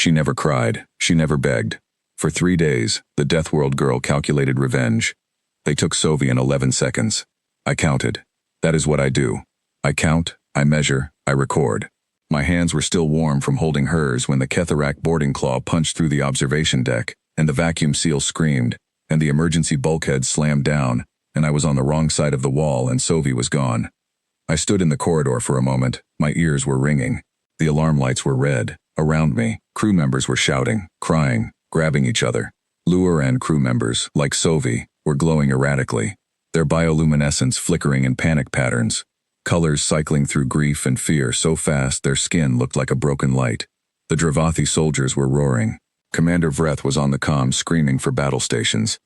She never cried. She never begged. For 3 days, the Deathworld girl calculated revenge. They took Sovi in 11 seconds. I counted. That is what I do. I count, I measure, I record. My hands were still warm from holding hers when the Ketharak boarding claw punched through the observation deck, and the vacuum seal screamed, and the emergency bulkhead slammed down, and I was on the wrong side of the wall and Sovi was gone. I stood in the corridor for a moment. My ears were ringing. The alarm lights were red. Around me, crew members were shouting, crying, grabbing each other. Luoran crew members, like Sovi, were glowing erratically, their bioluminescence flickering in panic patterns, colors cycling through grief and fear so fast their skin looked like a broken light. The Dravathi soldiers were roaring. Commander Vreth was on the comm screaming for battle stations.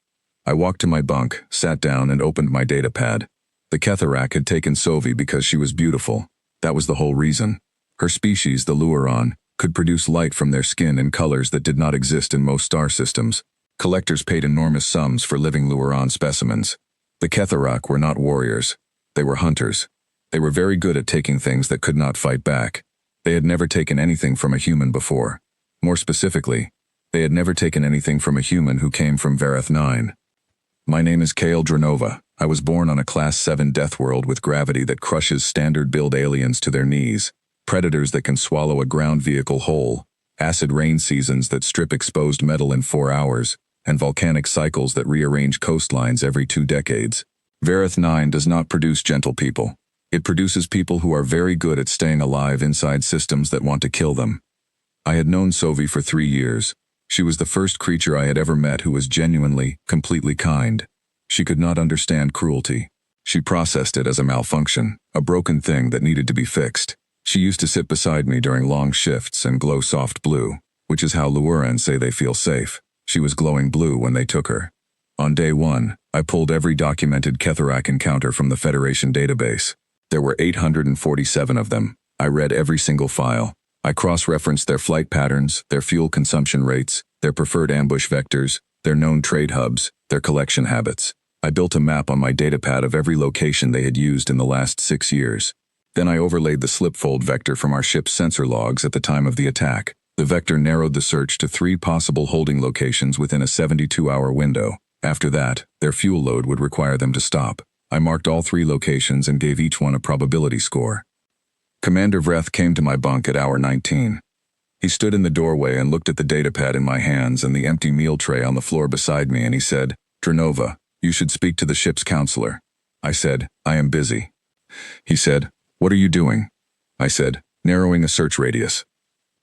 I walked to my bunk, sat down and opened my datapad. The Ketharak had taken Sovi because she was beautiful. That was the whole reason. Her species, the Luoran, could produce light from their skin in colors that did not exist in most star systems. Collectors paid enormous sums for living Luoran specimens. The Ketharak were not warriors. They were hunters. They were very good at taking things that could not fight back. They had never taken anything from a human before. More specifically, they had never taken anything from a human who came from Vareth 9. My name is Kale Dranova. I was born on a Class 7 Deathworld with gravity that crushes standard-build aliens to their knees, predators that can swallow a ground vehicle whole, acid rain seasons that strip exposed metal in 4 hours, and volcanic cycles that rearrange coastlines every 2 decades. Vareth 9 does not produce gentle people. It produces people who are very good at staying alive inside systems that want to kill them. I had known Sovi for 3 years. She was the first creature I had ever met who was genuinely, completely kind. She could not understand cruelty. She processed it as a malfunction, a broken thing that needed to be fixed. She used to sit beside me during long shifts and glow soft blue, which is how Luoran say they feel safe. She was glowing blue when they took her. On day 1, I pulled every documented Ketharak encounter from the Federation database. There were 847 of them. I read every single file. I cross-referenced their flight patterns, their fuel consumption rates, their preferred ambush vectors, their known trade hubs, their collection habits. I built a map on my datapad of every location they had used in the last 6 years. Then I overlaid the slipfold vector from our ship's sensor logs at the time of the attack. The vector narrowed the search to 3 possible holding locations within a 72-hour window. After that, their fuel load would require them to stop. I marked all 3 locations and gave each one a probability score. Commander Vreth came to my bunk at hour 19. He stood in the doorway and looked at the datapad in my hands and the empty meal tray on the floor beside me, and he said, "Dranova, you should speak to the ship's counselor." I said, "I am busy." He said, "What are you doing?" I said, "Narrowing a search radius."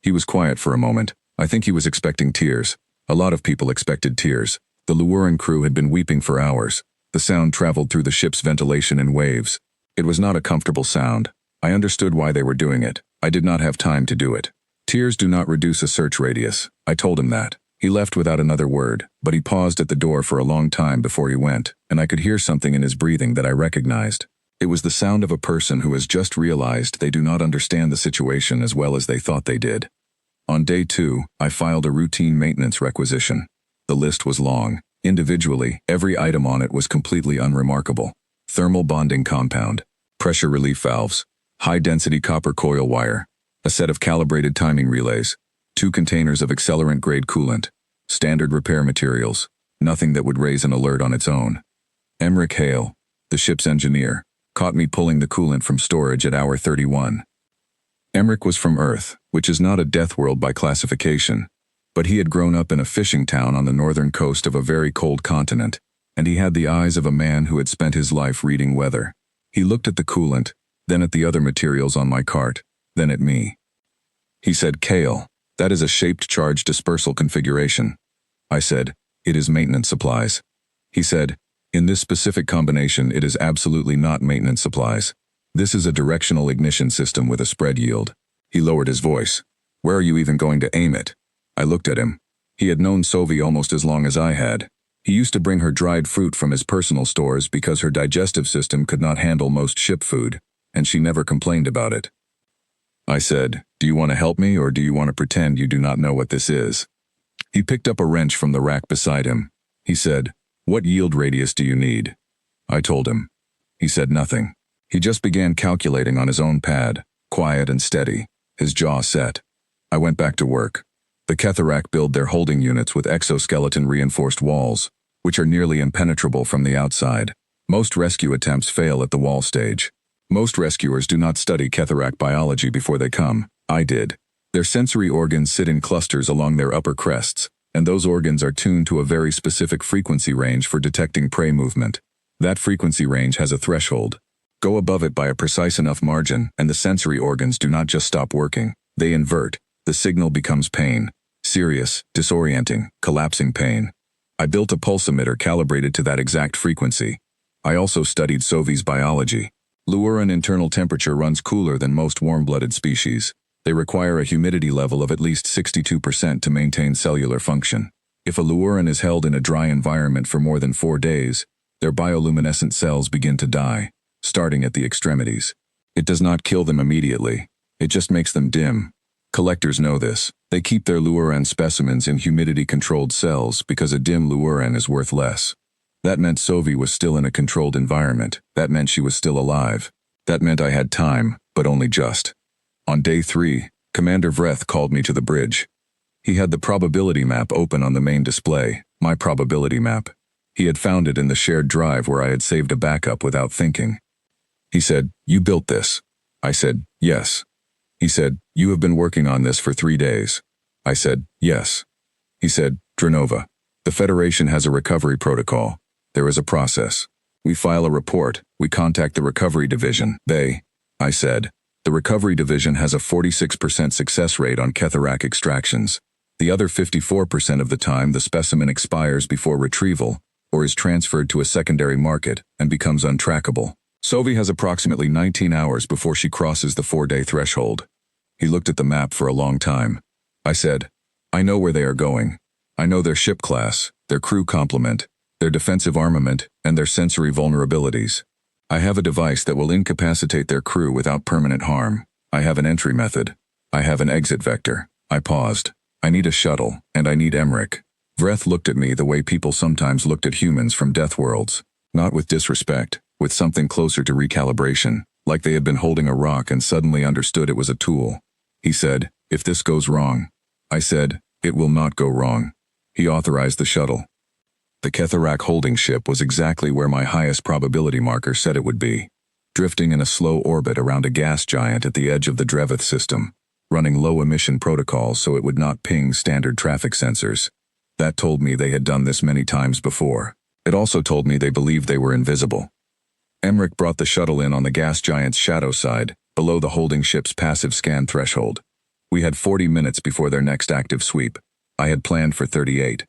He was quiet for a moment. I think he was expecting tears. A lot of people expected tears. The Luoran crew had been weeping for hours. The sound traveled through the ship's ventilation in waves. It was not a comfortable sound. I understood why they were doing it. I did not have time to do it. Tears do not reduce a search radius. I told him that. He left without another word, but he paused at the door for a long time before he went, and I could hear something in his breathing that I recognized. It was the sound of a person who has just realized they do not understand the situation as well as they thought they did. On day 2, I filed a routine maintenance requisition. The list was long. Individually, every item on it was completely unremarkable. Thermal bonding compound, pressure relief valves, high-density copper coil wire, a set of calibrated timing relays, 2 containers of accelerant-grade coolant, standard repair materials, nothing that would raise an alert on its own. Emmerich Hale, the ship's engineer, caught me pulling the coolant from storage at hour 31. Emmerich was from Earth, which is not a death world by classification, but he had grown up in a fishing town on the northern coast of a very cold continent, and he had the eyes of a man who had spent his life reading weather. He looked at the coolant, then at the other materials on my cart, then at me. He said, "Kale, that is a shaped charge dispersal configuration." I said, "It is maintenance supplies." He said, "In this specific combination, it is absolutely not maintenance supplies. This is a directional ignition system with a spread yield." He lowered his voice. "Where are you even going to aim it?" I looked at him. He had known Sovi almost as long as I had. He used to bring her dried fruit from his personal stores because her digestive system could not handle most ship food, and she never complained about it. I said, "Do you want to help me or do you want to pretend you do not know what this is?" He picked up a wrench from the rack beside him. He said, "What yield radius do you need?" I told him. He said nothing. He just began calculating on his own pad, quiet and steady, his jaw set. I went back to work. The Ketharak build their holding units with exoskeleton-reinforced walls, which are nearly impenetrable from the outside. Most rescue attempts fail at the wall stage. Most rescuers do not study Ketharak biology before they come. I did. Their sensory organs sit in clusters along their upper crests, and those organs are tuned to a very specific frequency range for detecting prey movement. That frequency range has a threshold. Go above it by a precise enough margin, and the sensory organs do not just stop working. They invert. The signal becomes pain. Serious, disorienting, collapsing pain. I built a pulse emitter calibrated to that exact frequency. I also studied Sovi's biology. Luuran internal temperature runs cooler than most warm-blooded species. They require a humidity level of at least 62% to maintain cellular function. If a Luuran is held in a dry environment for more than 4 days, their bioluminescent cells begin to die, starting at the extremities. It does not kill them immediately. It just makes them dim. Collectors know this. They keep their Luuran specimens in humidity-controlled cells because a dim Luuran is worth less. That meant Sovi was still in a controlled environment. That meant she was still alive. That meant I had time, but only just. On day 3, Commander Vreth called me to the bridge. He had the probability map open on the main display, my probability map. He had found it in the shared drive where I had saved a backup without thinking. He said, "You built this." I said, "Yes." He said, "You have been working on this for 3 days." I said, "Yes." He said, "Dranova, the Federation has a recovery protocol. There is a process. We file a report, we contact the recovery division. I said, "The recovery division has a 46% success rate on Ketharak extractions. The other 54% of the time the specimen expires before retrieval or is transferred to a secondary market and becomes untrackable. Sovi has approximately 19 hours before she crosses the 4-day threshold." He looked at the map for a long time. I said, "I know where they are going. I know their ship class, their crew complement, their defensive armament, and their sensory vulnerabilities. I have a device that will incapacitate their crew without permanent harm. I have an entry method. I have an exit vector." I paused. "I need a shuttle, and I need Emmerich." Vreth looked at me the way people sometimes looked at humans from Deathworlds. Not with disrespect, with something closer to recalibration, like they had been holding a rock and suddenly understood it was a tool. He said, "If this goes wrong." I said, "It will not go wrong." He authorized the shuttle. The Ketharak holding ship was exactly where my highest probability marker said it would be, drifting in a slow orbit around a gas giant at the edge of the Drevith system, running low-emission protocols so it would not ping standard traffic sensors. That told me they had done this many times before. It also told me they believed they were invisible. Emmerich brought the shuttle in on the gas giant's shadow side, below the holding ship's passive scan threshold. We had 40 minutes before their next active sweep. I had planned for 38.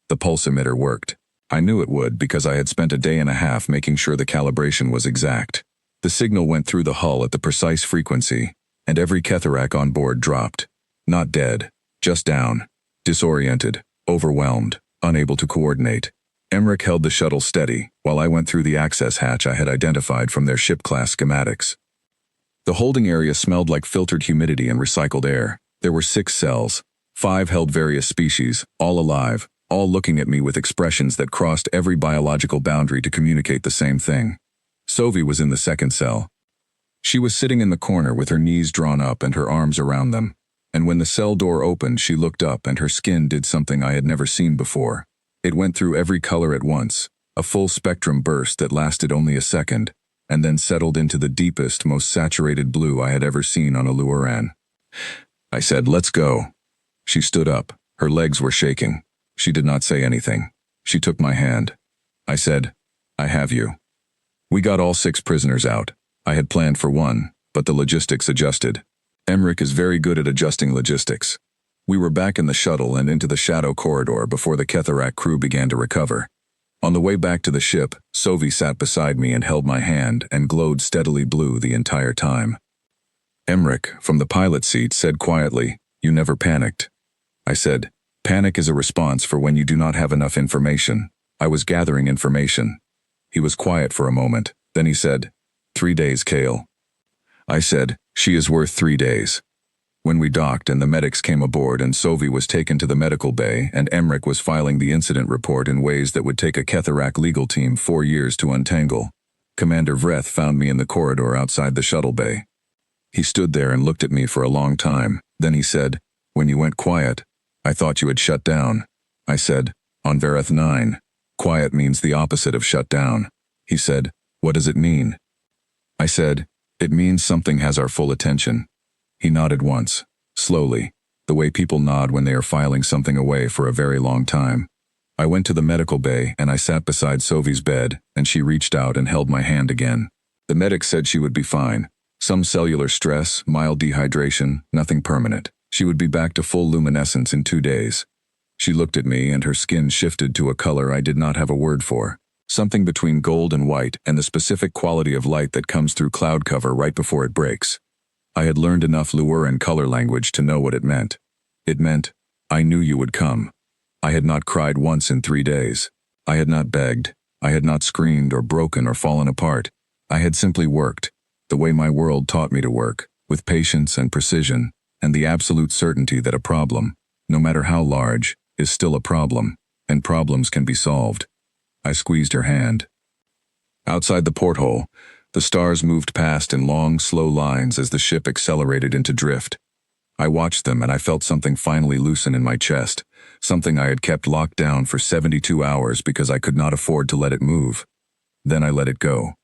The pulse emitter worked. I knew it would because I had spent a day and a half making sure the calibration was exact. The signal went through the hull at the precise frequency, and every Ketharak on board dropped. Not dead, just down, disoriented, overwhelmed, unable to coordinate. Emmerich held the shuttle steady, while I went through the access hatch I had identified from their ship class schematics. The holding area smelled like filtered humidity and recycled air. There were 6 cells. 5 held various species, all alive, all looking at me with expressions that crossed every biological boundary to communicate the same thing. Sovi was in the second cell. She was sitting in the corner with her knees drawn up and her arms around them, and when the cell door opened she looked up and her skin did something I had never seen before. It went through every color at once, a full spectrum burst that lasted only a second, and then settled into the deepest, most saturated blue I had ever seen on a Luuran. I said, "Let's go." She stood up. Her legs were shaking. She did not say anything. She took my hand. I said, "I have you." We got all 6 prisoners out. I had planned for 1, but the logistics adjusted. Emmerich is very good at adjusting logistics. We were back in the shuttle and into the shadow corridor before the Ketharak crew began to recover. On the way back to the ship, Sovi sat beside me and held my hand and glowed steadily blue the entire time. Emmerich, from the pilot seat, said quietly, "You never panicked." I said, "Panic is a response for when you do not have enough information. I was gathering information." He was quiet for a moment. Then he said, 3 days, Kale." I said, "She is worth 3 days." When we docked and the medics came aboard and Sovi was taken to the medical bay and Emmerich was filing the incident report in ways that would take a Ketharak legal team 4 years to untangle, Commander Vreth found me in the corridor outside the shuttle bay. He stood there and looked at me for a long time. Then he said, "When you went quiet, I thought you had shut down. I said, on Vereth 9. Quiet means the opposite of shut down. He said, what does it mean? I said, it means something has our full attention. He nodded once, slowly, the way people nod when they are filing something away for a very long time. I went to the medical bay and I sat beside Sophie's bed, and she reached out and held my hand again. The medic said she would be fine. Some cellular stress, mild dehydration, nothing permanent. She would be back to full luminescence in 2 days. She looked at me and her skin shifted to a color I did not have a word for. Something between gold and white and the specific quality of light that comes through cloud cover right before it breaks. I had learned enough lure and color language to know what it meant. It meant, I knew you would come. I had not cried once in 3 days. I had not begged. I had not screamed or broken or fallen apart. I had simply worked, the way my world taught me to work, with patience and precision, and the absolute certainty that a problem, no matter how large, is still a problem, and problems can be solved. I squeezed her hand. Outside the porthole, the stars moved past in long, slow lines as the ship accelerated into drift. I watched them and I felt something finally loosen in my chest, something I had kept locked down for 72 hours because I could not afford to let it move. Then I let it go.